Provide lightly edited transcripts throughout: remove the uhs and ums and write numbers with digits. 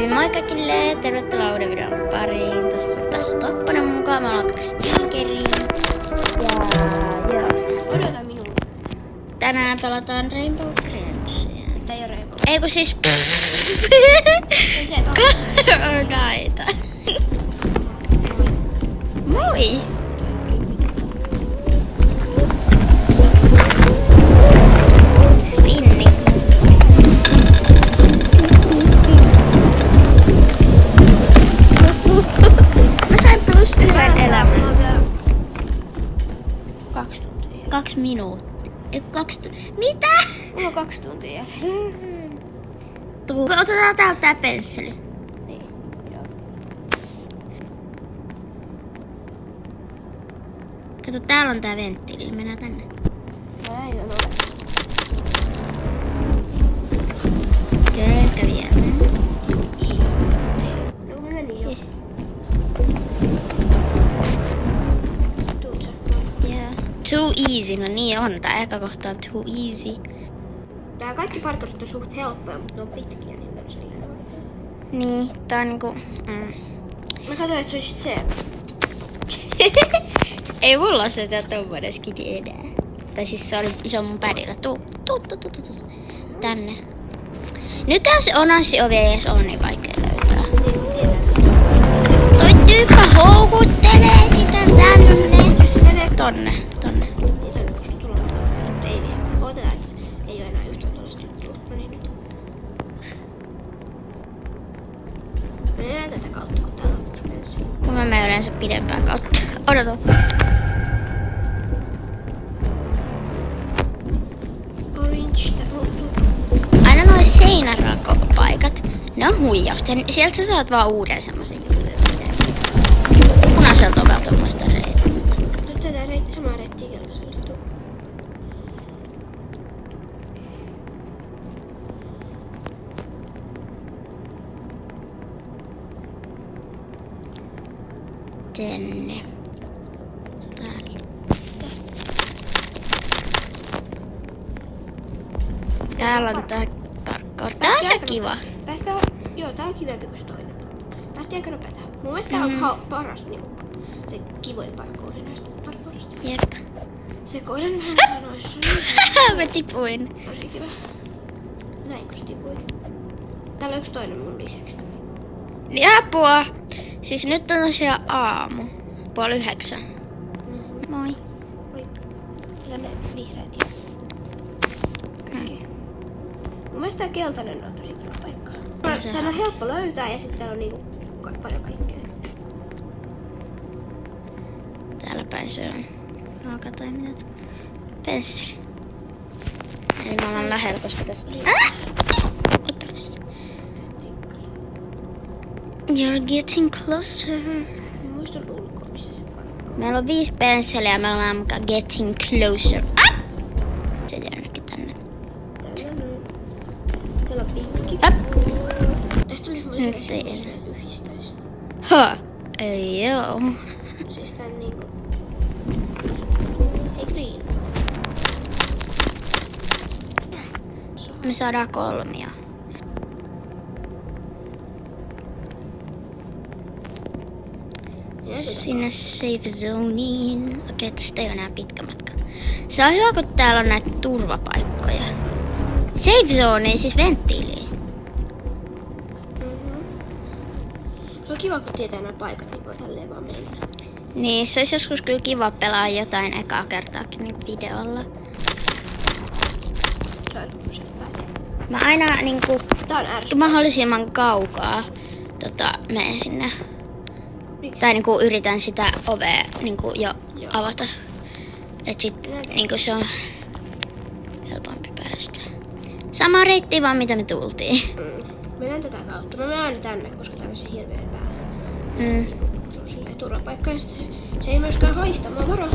Eli moi kaikille, tervetuloa uuden videon pariin. Tässä on taas Toppanen mukaan, me ollaan 2 stickeriin. Ja Odota minua. tänään pelataan Rainbow Friendsia. Tää ei oo Rainbow. Ei kun siis Karnaita. Moi! Spinni. Mä sain +1 elämän. 2 tuntia. 2 minuuttia. Mitä? Mulla on 2 tuntia jäljellä. Otetaan täältä tää pensseli. Niin, joo. Kato, täällä on tää venttiili. Mennään tänne. Näin on. Kyllä ehkä vielä. No mä menin jo. Tuut sä. Yeah. Too easy. No niin on. Tää eka kohta on too easy. Tää kaikki parkourit on suht helppoja, mutta ne on pitkiä, niin on silleen oikein. Niin, tää on niinku... Mä katsoin, että se olisit se. Ei mulla ole sitä tommonen skidi enää. Tai siis se on mun pärillä. Tuu. Tänne. Nythän se onanssi-ovi ei edes oo niin vaikea löytää. Toi tyyppä houkuttelee sitä tänne. Tonne. Ei vielä. Otetaan. Ei oo enää yhtään tuollaista juttua. No niin nyt. Mennään tätä kautta, kun täällä on 6 penssiä. Kun mä menen yleensä pidempään kautta. Odota. Orange. Aina noi seinärakopaikat. Ne on huijausta. Sieltä sä saat vaan uuden semmosen jutun. Punaiselta ovelta muista reitä. Nyt tätä reitti, samaa reittiä keltaiselle tuu. Tänne. Täällä. Tässä. Täällä on tää parkour. Tää on aika kiva. Päästään, joo, tää on kivempi kuin se toinen. Päästiin aika nopeeta. Mun mielestä tää on paras niinku, se kivoin parkouri näistä parkourista. Jep. Sekoilen vähän noissa. Mä tipuin. Tosi kiva. Näinkö se tipuin? Täällä on yksi toinen mun lisäksi. Apua. Siis nyt on tosiaan aamu. 8:30. Moi. Oi. Tänne vihreät ja... Mun mielestä tää keltainen on tosi kiva paikka. Tää on helppo löytää ja sitten täällä on niinku paljon kaikkea. Täällä päin se on. Kato mitä. Pensseli. Eli mä ollaan lähellä, koska tässä on... Ota tässä. You're getting closer. Mä muistan ulkoa, missä se on. Meillä on 5 pensseliä ja me ollaan mukaan getting closer. Se jää ainakin tänne. Täällä on pinkki. Tästä tulisi mulle Nyt ei jos näitä yhdistäisi. Ei joo. Siis tän niinku... Hei green. Me saadaan 3. Sinne safe zoneen. Okei, tästä ei ole enää pitkä matka. Se on hyvä, kun täällä on näitä turvapaikkoja. Safe zone, siis venttiiliin. Se on kiva, kun tietää nämä paikat, niin voi tälleen vaan mennä. Niin, se olisi joskus kyllä kiva pelaa jotain ekaa kertaakin niin videolla. Se on sieltä pääsee. Mä aina niinku Tää on ärsyttävää. mahdollisimman kaukaa menen sinne. Miksi? Tai niinku yritän sitä ovea niinku jo Joo. avata. Et sit niinku se on helpompi päästä. Sama reitti vaan mitä me tultiin. Mennään tätä kautta. Mä menen aina tänne, koska tämmöisen hirveä pääsee. Se on silleen turvapaikka ja sitten se ei myöskään haista. Mä varo.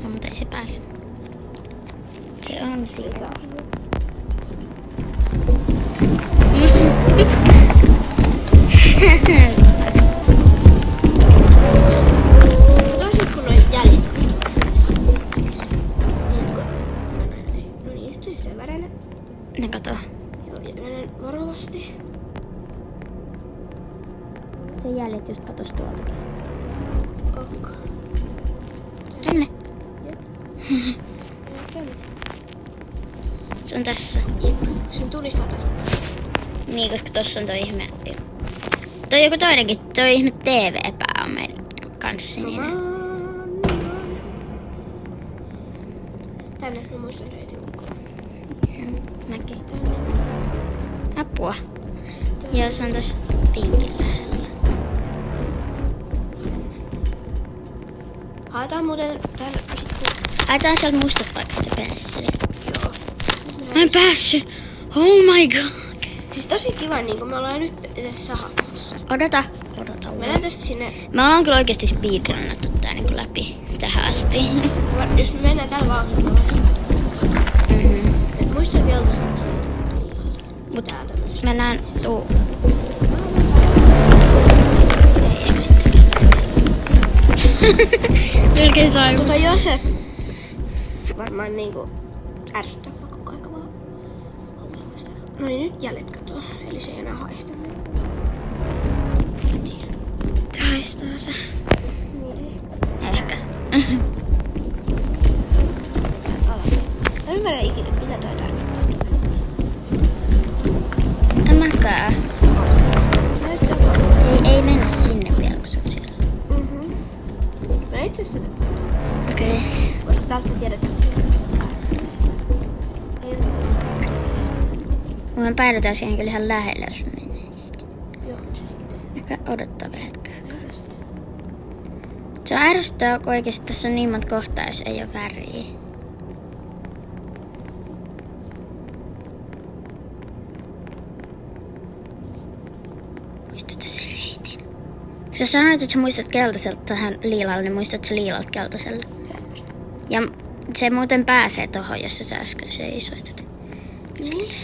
No, mutta ei se pääse. Se on siitä. Ne kato. Joo, ja menen varovasti. Se jäljet just katos tuoltakin. Ok. Tänne. Tänne. Se on tässä. Sen tunnistaa tästä. Niin, koska tossa on toi ihme. Toi joku toinenkin, toi ihme TV-pää on meidän kanssa sininen. Tänne, mä muistan reitin kukkoa. Mäkin. Apua. Joo, se on tässä pinkin lähellä. Haetaan muuten täällä sitten. Haetaan sieltä mustat paikasta se pensseli. Joo. Mä en päässyt. Oh my god. Siis tosi kiva, niin kun me ollaan nyt edes sahaamassa. Odota. Mennään tästä sinne. Me ollaan kyllä oikeesti speedrunnattu tää niinku läpi tähän asti. Jos me mennään tällä vauhdilla, et muista keltaiset. Mut Täältä myös. mennään tuu. Melkein sai. Mutta jos se varmaan niinku ärsyttää koko aika vaan. No niin, nyt jäljet katoaa. Eli se ei enää haista. Haistaa se. Niin. Ehkä. Mä ymmärrän ikinä, mitä toi tarkoittaa. En mäkään. Näyttää. Ei mennä sinne vielä, kun se on siellä. Mä itse asiassa Okei. koska täältä me tiedetään. Ei Me päädytään siihen kyllä ihan lähelle, jos me mennään. joo, se siitä. Ehkä odottaa vielä hetkeä. Se on ärsyttävää, kun oikeesti tässä on niin monta kohtaa, jos ei ole väriä. Muistatko sen reitin? Kun sä sanoit, että sä muistat keltaiselta tähän liilalle, niin muistatko sä liilalta keltaiselle? Ja se muuten pääsee tohon, jossa sä äsken seisoit. Niin.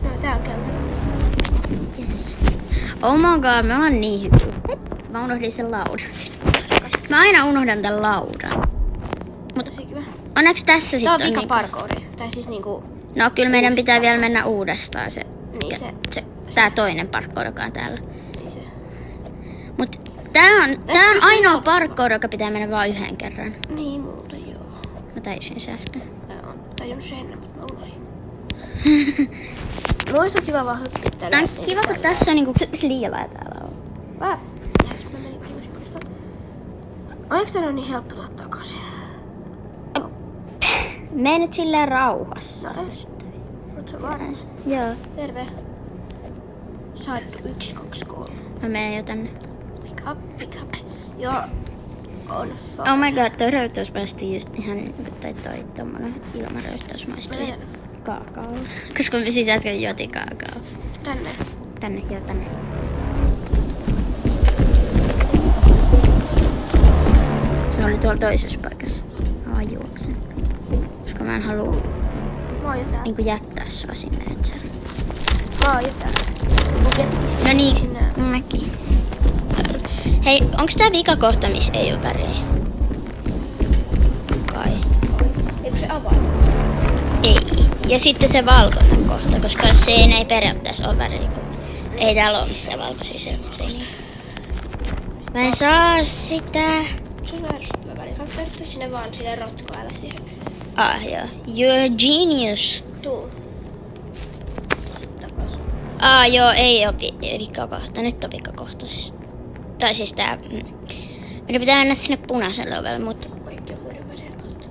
No, tää on keltainen. Oh my god, me ollaan niin hyviä. Mä unohdin sen laudan sinne. Mä aina unohdan tän laudan. Tosi kiva. Onneksi tässä Tää sitten on on vika niinku... parkouri. Tai siis niinku... No kyllä meidän pitää vielä mennä uudestaan se... Niin tää toinen parkour, joka on täällä. Niin se. Mut tää on ainoa parkour, joka pitää mennä vaan yhden kerran. Niin muuten joo. Mä tajusin se äsken. Mä oon tajunnut sen ennen, mutta mä unohdin. Muista kiva vaan hyppiä täällä. Tää on kiva, kun tässä on niinku liilaa täällä on. Mä menin viimeis pois. Oliko täällä niin helppo tulla takaisin? Mene nyt silleen rauhassa. Ootko varma? Joo. Terve. Saat 1, 2, 3. Mä menen jo tänne. Pick up. Joo. On Oh my god, toi röyttäys päästi just ihan toi tommonen ilmaröyttäys maistui Mene. kaakaolla. Koska me siis äsken juotiin kaakaoa. Tänne. Tänne, joo tänne. Se oli tuolla toisessa paikassa. Mä vaan juoksen. Koska mä en halua Mä oon jo täällä. niinku jättää sua sinne. Et sä... Mä oon jo täällä. No niin, Sinä. mäkin. Hei, onks tää vikakohta, missä ei oo väriä? Kai. Eikö se avaa? Ei. Ja sitten se valkoinen kohta, koska se ei periaatteessa ole väriä, kun ei täällä ole missään valkoisia seiniä. Mä en saa sitä. Se on ärsyttävä väri. Kannattaa periaatteessa sinne vaan sinne rotkoilla siihen. Ah joo. You're a genius. Tuu. Sitten takas. Ah joo, ei oo vikakohta. Nyt on vikakohta siis. Tai siis tää... Meidän pitää mennä sinne punaiselle ovelle, mutta... Kaikki on muiden värien kautta.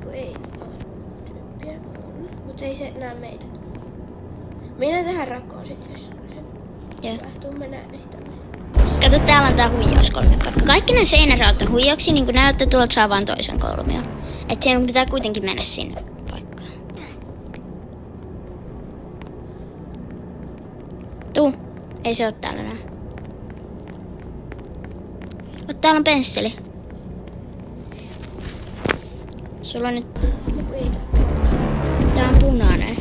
Kun ei oo tyyppiä. Mut ei se näe meitä. Mennään tähän rakkoon sit, jos se Joo. lähtuu. Mennään yhtään. Kato, täällä on tää huijauskolmipaikka. Kaikki nämä seinäraat on huijauksia, niin kuin näyttää tuolta saa vaan toisen kolmion. Et sen pitää kuitenkin mennä sinne paikkaan. Tuu. Ei se oo täällä enää. Täällä on pensseli. Sulla on nyt... Joku ei Tää on punainen.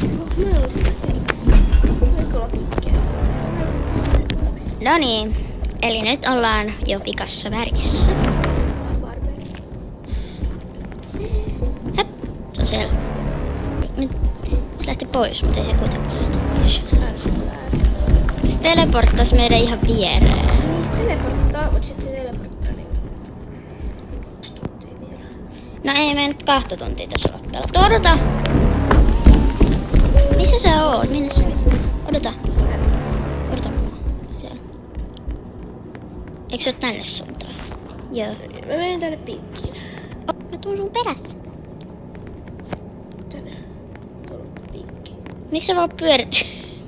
No niin. Eli nyt ollaan jo vikassa värissä. Häp, se on siellä. Nyt se lähti pois, mutta ei se kuitenkaan lähti. Se teleporttasi meidän ihan viereen. Niin, teleporttaa, mutta sitten se teleporttaa niin. 2 tuntia vielä. No ei me nyt 2 tuntia tässä ole pelattu. Odota! Missä sä oot? Minne sä nyt? Odota. Odota mua. Siellä. Eikö sä oo tänne suuntaan? Joo. Mä menen tänne pinkkiin. Mä tuun sun perässä. Tänne. Tuolla pinkkiin. Miksi sä vaan pyörit?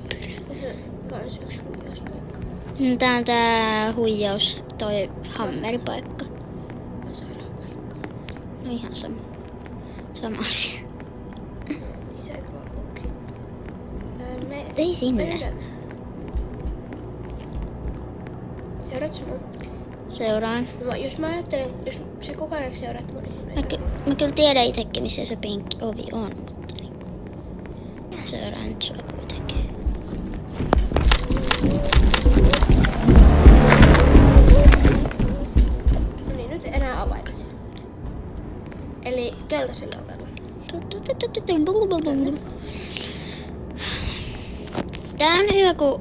Tässä on kans yksi huijauspaikka. Tää on tää huijaus, toi hammeripaikka. Sairaanpaikka. No ihan sama. Sama asia. Isä vaan luki. Ei sinne. Mennään. Seuraat sinua? Seuraan. No, jos mä ajattelen, jos sä koko ajan seuraat mua, niin Mä kyllä tiedän itekin, missä se pinkki ovi on, mutta niinku... Seuraan nyt sua kuitenkin. no niin, nyt enää avaimet. Eli keltaiselle ovelle. Tää on hyvä, kun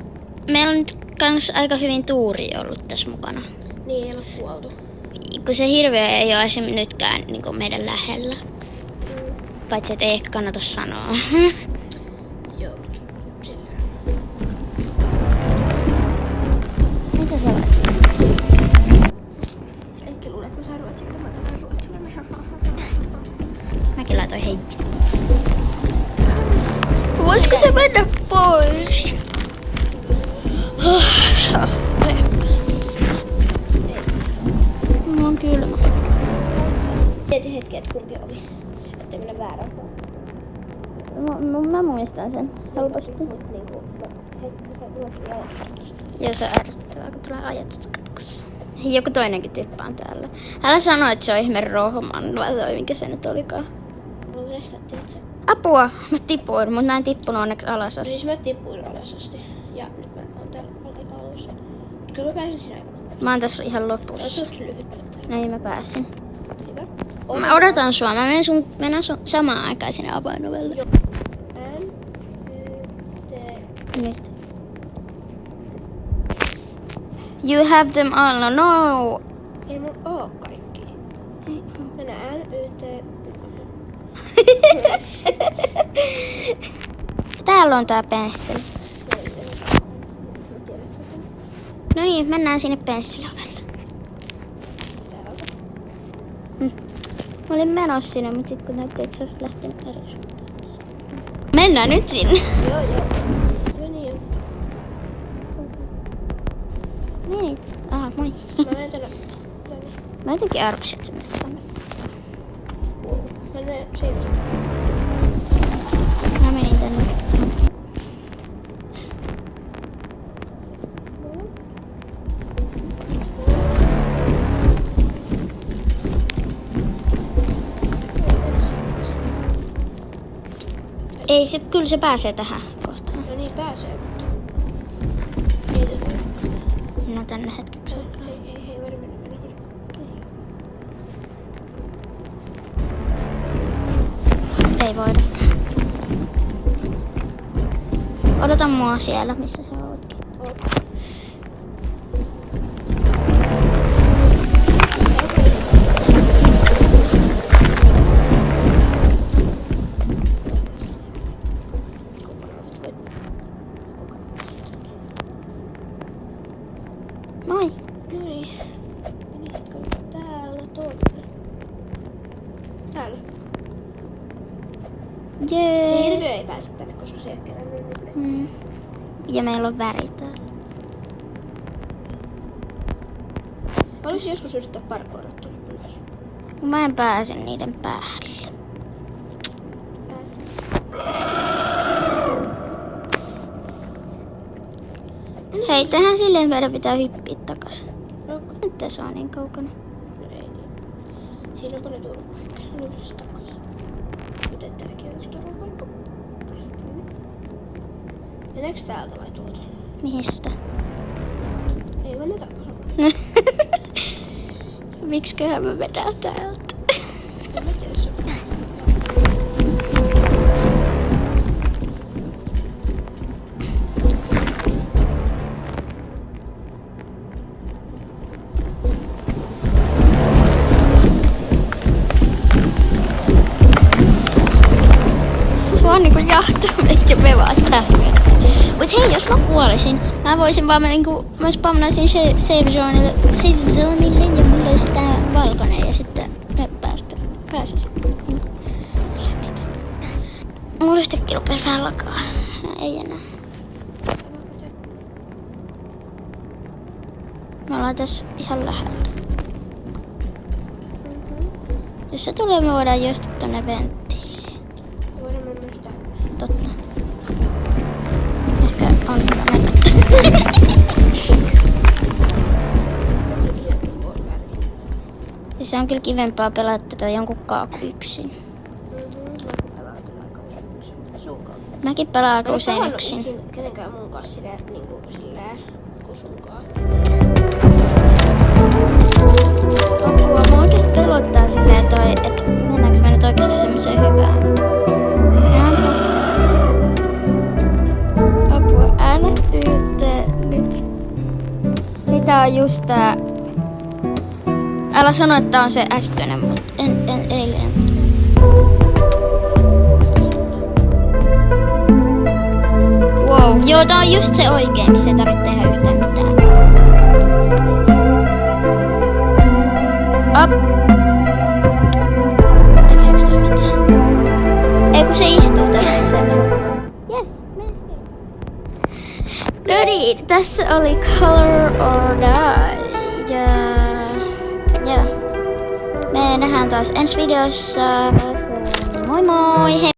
meillä on nyt kans aika hyvin tuuri ollut tässä mukana. Niin, ei ole kuoltu. Kun se hirveä ei ole esimerkiksi nytkään niin meidän lähellä. Paitsi, että ei ehkä kannata sanoa. Joo, sillä. Mitä sä olet? Sä ehkä luulet, että mä saan ruotsia, että mä otan ruotsilla. Mäkin laitoin hei. Voisiko se mennä pois? Mulla on kylmä. Mieti hetki, että kumpi ovi. Ettei mennä väärään. No, mä muistan sen helposti. Mut niinku, hetki, kun sä luot ajatukset. Joo, se ärsyttävää, kun tulee ajatus. Joku toinenkin tyyppi on täällä. Älä sano, että se on ihme Rohman, vai minkä se nyt olikaan. Mulla lessätti, että se... Apua! Mä tipuin, mutta mä en tippunut onneksi alas asti. Siis mä tippuin alas asti. Ja nyt mä oon täällä aika alussa. Mut kyllä mä pääsin siinä aikana. Mä oon tässä ihan Oot lopussa. lyhyt näyttää. Näin mä pääsin. Hyvä. Mä odotan sua. Mä menen samaan aikaan sinne avainovelle. Joo. Nyt. You have them all. No. Ei mun oo kaikki. Mennään N-Y-T. Täällä on tää pensseli. No niin, mennään sinne pensseliovelle. Mä olin menossa sinne, mutta sit kun näytti, että se olisi lähtenyt eri suuntaan. Mennään nyt sinne. Joo. No niin. Menit. Moi. Mä menen tänne. Mä jotenkin arvasin, että sä menet tänne. Mä menen siitä. Mä menin tänne. Ei se, kyllä se pääsee tähän kohtaan. No niin, pääsee, mutta... Mietin. Mennään tänne hetkeksi. Hei, voida mennä. Ei voida. Odota mua siellä, missä sä ootkin. Moi. Noin. Menisitkö täällä tuonne? Täällä. Jee. Hirviö ei pääse tänne, koska se ei ole kerännyt nyt metsään. Mm. Ja meillä on väri täällä. Haluaisin joskus yrittää parkouraa tuonne ylös. Mä en pääse niiden päälle. Pääsen. Hei, tehdään silleen, meidän pitää hyppiä takas. Onko? Nyt se on niin kaukana. No ei niin. Siinä on paljon turvapaikkaa. Yhdessä takaisin. Kuten tääkin on yksi turvapaikka. Päästään. Mennäänkö täältä vai tuolta? Mistä? Ei mennä takaisin. Miksiköhän me vedään täältä? En mä tiedä, se on Se vaan niinku jahtaa meitä ja me vaan täällä. Mut hei, jos mä kuolisin, mä voisin vaan mä spamnaisin save zoneille ja mulla olisi tää valkoinen ja sitten me pääsis. Mulla yhtäkkiä rupes vähän lakaa. Ei enää. Me ollaan tässä ihan lähellä. Jos se tulee, me voidaan juosta tonne venttiiliin. Voidaan mennä myös tänne. Totta. Ehkä on hyvä mennä. Ja se on kyllä kivempaa pelata tätä jonkun kaaku yksin. Mäkin pelaan aika usein yksin. Kenenkään mun kanssa silleen kusunkaan. Apua, mua oikeesti pelottaa silleen että mennäänkö me nyt oikeesti semmoiseen hyvään. Apua, älä nyt. Mitä on just tää? Älä sano, että on se äskeinen, mutta eilinen. Wow, joo, tää on just se oikein, missä ei tarvitse tehdä yhtään mitään. Up. Tekeekö toi mitään? Ei kun se istuu tässä sisällä. Yes, me escape. No niin, tässä oli Color or Die. Ja me nähdään taas ensi videossa. Moi moi! Hei!